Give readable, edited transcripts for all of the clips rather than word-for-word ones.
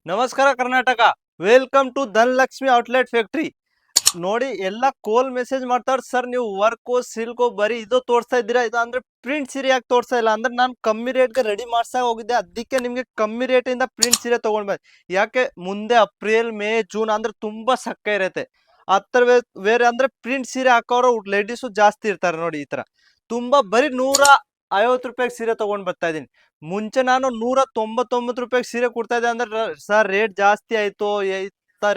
ನಮಸ್ಕಾರ Karnataka. Welcome to Dhanalakshmi outlet factory. ನೋಡಿ ಎಲ್ಲ ಕೋಲ್ ಮೆಸೇಜ್ ಮಾಡ್ತಾರ ಸರ್, ನೀವು ವರ್ಕು ಸಿಲ್ಕು ಬರೀ ಇದು ತೋರಿಸ್ತಾ ಇದ್ದೀರಾ, ಇದು ಅಂದ್ರೆ ಪ್ರಿಂಟ್ ಸೀರೆ ಯಾಕೆ ತೋರಿಸ್ತಾ ಇಲ್ಲ ಅಂದ್ರೆ ನಾನು ಕಮ್ಮಿ ರೇಟ್ಗೆ ರೆಡಿ ಮಾಡ್ಸಾ ಹೋಗಿದ್ದೆ. ಅದಕ್ಕೆ ನಿಮಗೆ ಕಮ್ಮಿ ರೇಟಿಂದ ಪ್ರಿಂಟ್ ಸೀರೆ ತಗೊಂಡ್ಬಂದು. ಯಾಕೆ ಮುಂದೆ ಏಪ್ರಿಲ್ ಮೇ ಜೂನ್ ಅಂದ್ರೆ ತುಂಬಾ ಸಕ್ಕ ಇರುತ್ತೆ. ಹತ್ತರ ಬೇರೆ ಅಂದ್ರೆ ಪ್ರಿಂಟ್ ಸೀರೆ ಹಾಕೋರು ಲೇಡೀಸು ಜಾಸ್ತಿ ಇರ್ತಾರೆ. ನೋಡಿ ಈ ತರ ತುಂಬಾ ಬರೀ 150 ರೂಪಾಯಿಗೆ ಸೀರೆ ತಗೊಂಡ್ ಬರ್ತಾ ಇದೀನಿ. ಮುಂಚೆ ನಾನು 199 ರೂಪಾಯಿಗೆ ಸೀರೆ ಕೊಡ್ತಾ ಇದ್ದೆ ಅಂದ್ರೆ ಸರ್ ರೇಟ್ ಜಾಸ್ತಿ ಆಯ್ತು,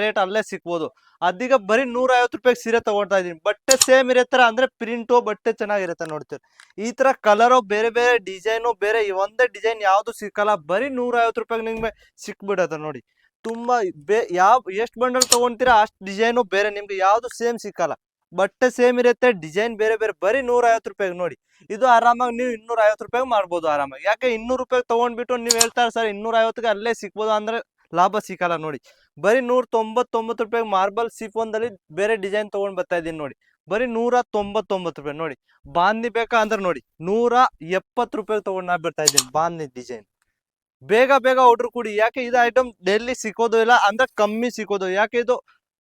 ರೇಟ್ ಅಲ್ಲೇ ಸಿಕ್ಬೋದು. ಅದೀಗ ಬರೀ 150 ರೂಪಾಯಿಗೆ ಸೀರೆ ತಗೊಳ್ತಾ ಇದೀನಿ. ಬಟ್ಟೆ ಸೇಮ್ ಇರತ್ತರ ಅಂದ್ರೆ ಪ್ರಿಂಟು ಬಟ್ಟೆ ಚೆನ್ನಾಗಿರುತ್ತೆ. ನೋಡ್ತೀರಿ ಈ ತರ ಕಲರು ಬೇರೆ ಬೇರೆ ಡಿಸೈನು ಬೇರೆ ಒಂದೇ ಡಿಸೈನ್ ಯಾವ್ದು ಸಿಕ್ಕಲ್ಲ. ಬರೀ 150 ರೂಪಾಯಿಗೆ ನಿಮ್ಗೆ ಸಿಕ್ಬಿಡತ್ತೆ. ನೋಡಿ ತುಂಬಾ ಎಷ್ಟು ಬಂಡಲ್ ತಗೊಂತೀರಾ ಅಷ್ಟು ಡಿಸೈನು ಬೇರೆ, ನಿಮ್ಗೆ ಯಾವ್ದು ಸೇಮ್ ಸಿಕ್ಕಲ್ಲ. ಬಟ್ಟೆ ಸೇಮ್ ಇರುತ್ತೆ, ಡಿಸೈನ್ ಬೇರೆ ಬೇರೆ. ಬರೀ 150 ರೂಪಾಯಿಗೆ ನೋಡಿ. ಇದು ಆರಾಮಾಗಿ ನೀವು 250 ರೂಪಾಯಿಗೆ ಮಾಡ್ಬೋದು ಆರಾಮಾಗಿ. ಯಾಕೆ 200 ರೂಪಾಯಿಗೆ ತಗೊಂಡ್ಬಿಟ್ಟು ನೀವು ಹೇಳ್ತಾರೆ ಸರ್ 250ಗೆ ಅಲ್ಲೇ ಸಿಕ್ಬೋದು ಅಂದ್ರೆ ಲಾಭ ಸಿಕ್ಕಲ್ಲ. ನೋಡಿ ಬರೀ 199 ರೂಪಾಯಿಗೆ ಮಾರ್ಬಲ್ ಸಿಫೋನ್ದಲ್ಲಿ ಬೇರೆ ಡಿಸೈನ್ ತಗೊಂಡ್ ಬರ್ತಾ ಇದೀನಿ. ನೋಡಿ ಬರೀ 199 ರೂಪಾಯಿ. ನೋಡಿ ಬಾಂದಿ ಬೇಕಾ ಅಂದ್ರೆ ನೋಡಿ 170 ರೂಪಾಯಿಗೆ ತಗೊಂಡ್ ನಾ ಬರ್ತಾ ಇದ್ದೀನಿ ಬಾಂದಿ ಡಿಸೈನ್. ಬೇಗ ಬೇಗ ಆರ್ಡರ್ ಕೊಡಿ. ಯಾಕೆ ಇದು ಐಟಮ್ ಡೆಲ್ಲಿ ಸಿಕ್ಕೋದು ಇಲ್ಲ ಅಂದ್ರೆ ಕಮ್ಮಿ ಸಿಕ್ಕೋದು. ಯಾಕೆ ಇದು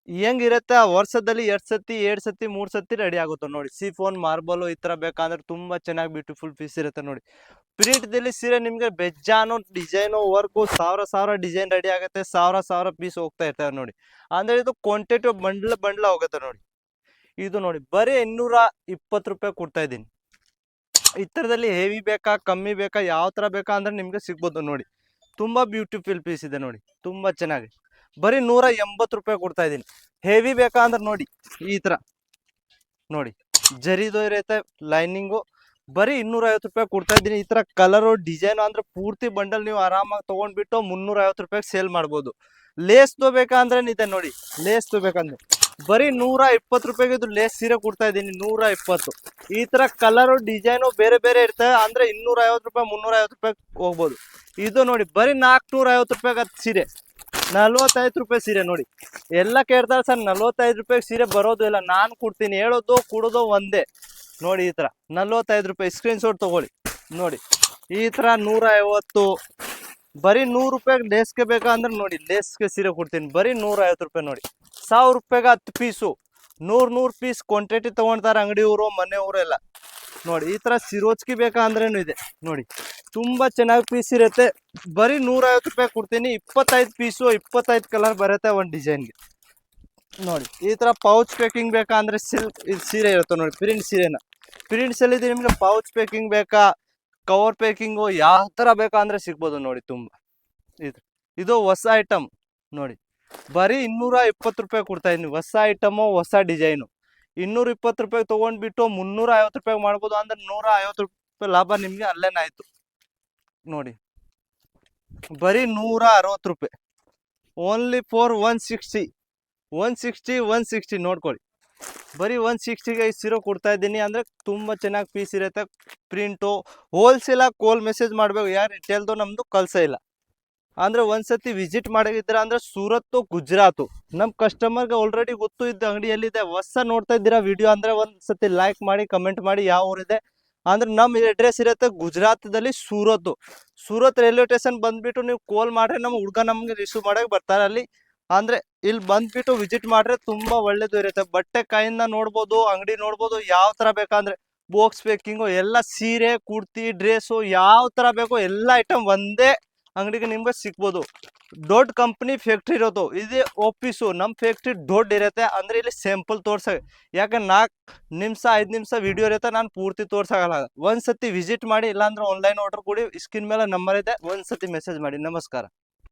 ಹೆಂಗಿರುತ್ತೆ ವರ್ಷದಲ್ಲಿ 2 ಸತಿ 2 ಸತಿ 3 ಸತಿ ರೆಡಿ ಆಗುತ್ತೆ. ನೋಡಿ ಸಿಫೋನ್ ಮಾರ್ಬಲ್ ಈ ತರ ಬೇಕಂದ್ರೆ ತುಂಬಾ ಚೆನ್ನಾಗಿ ಬ್ಯೂಟಿಫುಲ್ ಪೀಸ್ ಇರುತ್ತೆ. ನೋಡಿ ಪ್ರಿಂಟ್ದಲ್ಲಿ ಸೀರೆ ನಿಮ್ಗೆ ಬೆಜ್ಜಾನು ಡಿಸೈನು ವರ್ಕು ಸಾವಿರ ಡಿಸೈನ್ ರೆಡಿ ಆಗುತ್ತೆ. ಸಾವಿರ ಪೀಸ್ ಹೋಗ್ತಾ ಇರ್ತವೆ. ನೋಡಿ ಅಂದ್ರೆ ಇದು ಕ್ವಾಂಟಿಟಿ ಬಂಡ್ಲ ಹೋಗುತ್ತೆ. ನೋಡಿ ಇದು ನೋಡಿ ಬರೀ 220 ರೂಪಾಯಿ ಕೊಡ್ತಾ ಇದ್ದೀನಿ. ಈ ತರದಲ್ಲಿ ಹೆವಿ ಬೇಕಾ ಕಮ್ಮಿ ಬೇಕಾ ಯಾವ ತರ ಬೇಕಾ ಅಂದ್ರೆ ನಿಮ್ಗೆ ಸಿಗ್ಬೋದು. ನೋಡಿ ತುಂಬಾ ಬ್ಯೂಟಿಫುಲ್ ಪೀಸ್ ಇದೆ. ನೋಡಿ ತುಂಬಾ ಚೆನ್ನಾಗಿ ಬರೀ 180 ರೂಪಾಯಿ ಕೊಡ್ತಾ ಇದ್ದೀನಿ. ಹೆವಿ ಬೇಕಾ ಅಂದ್ರೆ ನೋಡಿ ಈ ತರ ನೋಡಿ ಜರಿದು ಇರುತ್ತೆ ಲೈನಿಂಗು. ಬರೀ 250 ರೂಪಾಯಿ ಕೊಡ್ತಾ ಇದ್ದೀನಿ. ಈ ತರ ಕಲರು ಡಿಸೈನ್ ಅಂದ್ರೆ ಪೂರ್ತಿ ಬಂಡಲ್ ನೀವು ಆರಾಮಾಗಿ ತಗೊಂಡ್ಬಿಟ್ಟು 350 ರೂಪಾಯಿಗೆ ಸೇಲ್ ಮಾಡ್ಬೋದು. ಲೇಸ್ ಬೇಕಾ ಅಂದ್ರೆ ಇದೆ ನೋಡಿ, ಲೇಸ್ ಬೇಕಂದ್ರೆ ಬರೀ 120 ರೂಪಾಯಿಗೆ ಇದು ಲೇಸ್ ಸೀರೆ ಕೊಡ್ತಾ ಇದ್ದೀನಿ. 120. ಈ ತರ ಕಲರು ಡಿಸೈನು ಬೇರೆ ಬೇರೆ ಇರ್ತವೆ ಅಂದ್ರೆ 250 ರೂಪಾಯಿ 350 ರೂಪಾಯಿ ಹೋಗ್ಬೋದು. ಇದು ನೋಡಿ ಬರೀ 450 ರೂಪಾಯಿಗೆ ಸೀರೆ, 45 ರೂಪಾಯಿ ಸೀರೆ. ನೋಡಿ ಎಲ್ಲ ಕೇಳ್ತಾರೆ ಸರ್ 45 ರೂಪಾಯಿಗೆ ಸೀರೆ ಬರೋದು ಇಲ್ಲ. ನಾನು ಕೊಡ್ತೀನಿ, ಹೇಳೋದು ಕೊಡೋದು ಒಂದೇ. ನೋಡಿ ಈ ತರ 45 ರೂಪಾಯಿ ಸ್ಕ್ರೀನ್ ಶಾಟ್ ತಗೊಳ್ಳಿ. ನೋಡಿ ಈ ತರ 150. ಬರೀ 100 ರೂಪಾಯಿಗೆ ಲೇಸ್ಗೆ ಬೇಕಾ ಅಂದ್ರೆ ನೋಡಿ ಲೇಸ್ಗೆ ಸೀರೆ ಕೊಡ್ತೀನಿ ಬರೀ 150 ರೂಪಾಯಿ. ನೋಡಿ 1000 ರೂಪಾಯಿಗೆ 10 ಪೀಸು, 100 ಪೀಸ್ ಕ್ವಾಂಟಿಟಿ ತಗೊಳ್ತಾರೆ ಅಂಗಡಿಯವರು ಮನೆಯವರು ಎಲ್ಲ. ನೋಡಿ ಈ ತರ ಸಿರೋಜ್ಕಿ ಬೇಕಾ ಅಂದ್ರೇನು ಇದೆ. ನೋಡಿ ತುಂಬಾ ಚೆನ್ನಾಗಿ ಪೀಸ್ ಇರುತ್ತೆ. ಬರೀ 150 ರೂಪಾಯಿ ಕೊಡ್ತೀನಿ. 25 ಪೀಸು 25 ಕಲರ್ ಬರುತ್ತೆ ಒಂದು ಡಿಸೈನ್ಗೆ. ನೋಡಿ ಈ ತರ ಪೌಚ್ ಪ್ಯಾಕಿಂಗ್ ಬೇಕಾ ಅಂದ್ರೆ ಸಿಲ್ಕ್ ಸೀರೆ ಇರುತ್ತೆ. ನೋಡಿ ಪ್ರಿಂಟ್ಸ್ ಅಲ್ಲಿ ನಿಮ್ಗೆ ಪೌಚ್ ಪ್ಯಾಕಿಂಗ್ ಬೇಕಾ ಕವರ್ ಪ್ಯಾಕಿಂಗು ಯಾವ ತರ ಬೇಕಾ ಅಂದ್ರೆ ಸಿಗ್ಬೋದು. ನೋಡಿ ತುಂಬಾ ಇದು ಹೊಸ ಐಟಮ್. ನೋಡಿ ಬರೀ 220 ರೂಪಾಯಿ ಕೊಡ್ತಾ ಇದೀನಿ. ಹೊಸ ಐಟಮು ಹೊಸ ಡಿಸೈನು. 220 ರೂಪಾಯಿ ತಗೊಂಡ್ಬಿಟ್ಟು 350 ರೂಪಾಯಿ ಮಾಡ್ಬೋದು ಅಂದ್ರೆ 150 ರೂಪಾಯಿ ಲಾಭ ನಿಮ್ಗೆ ಅಲ್ಲೇನಾಯ್ತು. ನೋಡಿ ಬರೀ 160 ರೂಪಾಯಿ ಓನ್ಲಿ ಫಾರ್ 160 ನೋಡ್ಕೊಳ್ಳಿ. ಬರೀ 160ಗೆ ಸೀರೆ ಕೊಡ್ತಾ ಇದ್ದೀನಿ ಅಂದ್ರೆ ತುಂಬಾ ಚೆನ್ನಾಗಿ ಪೀಸ್ ಇರುತ್ತೆ. ಪ್ರಿಂಟು ಹೋಲ್ಸೇಲ್ ಕೋಲ್ ಮೆಸೇಜ್ ಮಾಡ್ಬೇಕು. ಯಾರು ರಿಟೇಲ್ದು ನಮ್ದು ಕಲ್ಸ ಇಲ್ಲ ಅಂದ್ರೆ ಒಂದ್ಸತಿ ವಿಸಿಟ್ ಮಾಡಿದ್ರೆ ಅಂದ್ರೆ ಸೂರತ್ ಗುಜರಾತ್ ನಮ್ ಕಸ್ಟಮರ್ಗೆ ಆಲ್ರೆಡಿ ಗೊತ್ತು ಇದ್ದ ಅಂಗಡಿಯಲ್ಲಿದೆ. ಹೊಸ ನೋಡ್ತಾ ಇದ್ದೀರಾ ವಿಡಿಯೋ ಅಂದ್ರೆ ಒಂದ್ಸತಿ ಲೈಕ್ ಮಾಡಿ ಕಮೆಂಟ್ ಮಾಡಿ ಯಾವ ಊರಿದೆ ಅಂದ್ರೆ ನಮ್ ಅಡ್ರೆಸ್ ಇರುತ್ತೆ ಗುಜರಾತ್ದಲ್ಲಿ ಸೂರತ್ ರೈಲ್ವೆ ಸ್ಟೇಷನ್ ಬಂದ್ಬಿಟ್ಟು ನೀವು ಕಾಲ್ ಮಾಡ್ರೆ ನಮ್ಮ ಹುಡುಗ ನಮ್ಗೆ ರಿಸೀವ್ ಮಾಡಕ್ ಬರ್ತಾರೆ. ಅಲ್ಲಿ ಅಂದ್ರೆ ಇಲ್ಲಿ ಬಂದ್ಬಿಟ್ಟು ವಿಸಿಟ್ ಮಾಡ್ರೆ ತುಂಬಾ ಒಳ್ಳೇದು ಇರುತ್ತೆ. ಬಟ್ಟೆ ಕೈಯಿಂದ ನೋಡ್ಬೋದು, ಅಂಗಡಿ ನೋಡ್ಬೋದು, ಯಾವ ತರ ಬೇಕಂದ್ರೆ ಬಾಕ್ಸ್ ಪ್ಯಾಕಿಂಗು ಎಲ್ಲ ಸೀರೆ ಕುರ್ತಿ ಡ್ರೆಸ್ಸು ಯಾವ ತರ ಬೇಕೋ ಎಲ್ಲ ಐಟಮ್ ಒಂದೇ ಅಂಗಡಿಗೆ ನಿಮ್ಗೆ ಸಿಕ್ಬೋದು. ದೊಡ್ಡ ಕಂಪ್ನಿ ಫ್ಯಾಕ್ಟ್ರಿ ಇರೋದು ಇದೇ ಆಫೀಸು. ನಮ್ಮ ಫ್ಯಾಕ್ಟ್ರಿ ದೊಡ್ಡ ಇರುತ್ತೆ ಅಂದ್ರೆ ಇಲ್ಲಿ ಸ್ಯಾಂಪಲ್ ತೋರ್ಸ. ಯಾಕೆ 4 ನಿಮಿಷ 5 ನಿಮಿಷ ವಿಡಿಯೋ ಇರುತ್ತೆ, ನಾನು ಪೂರ್ತಿ ತೋರ್ಸೋಲ್ಲ. ಒಂದ್ಸತಿ ವಿಸಿಟ್ ಮಾಡಿ, ಇಲ್ಲಾಂದ್ರೆ ಆನ್ಲೈನ್ ಆರ್ಡರ್ ಕೊಡಿ. ಸ್ಕ್ರೀನ್ ಮೇಲೆ ನಂಬರ್ ಇದೆ, ಒಂದ್ಸತಿ ಮೆಸೇಜ್ ಮಾಡಿ. ನಮಸ್ಕಾರ.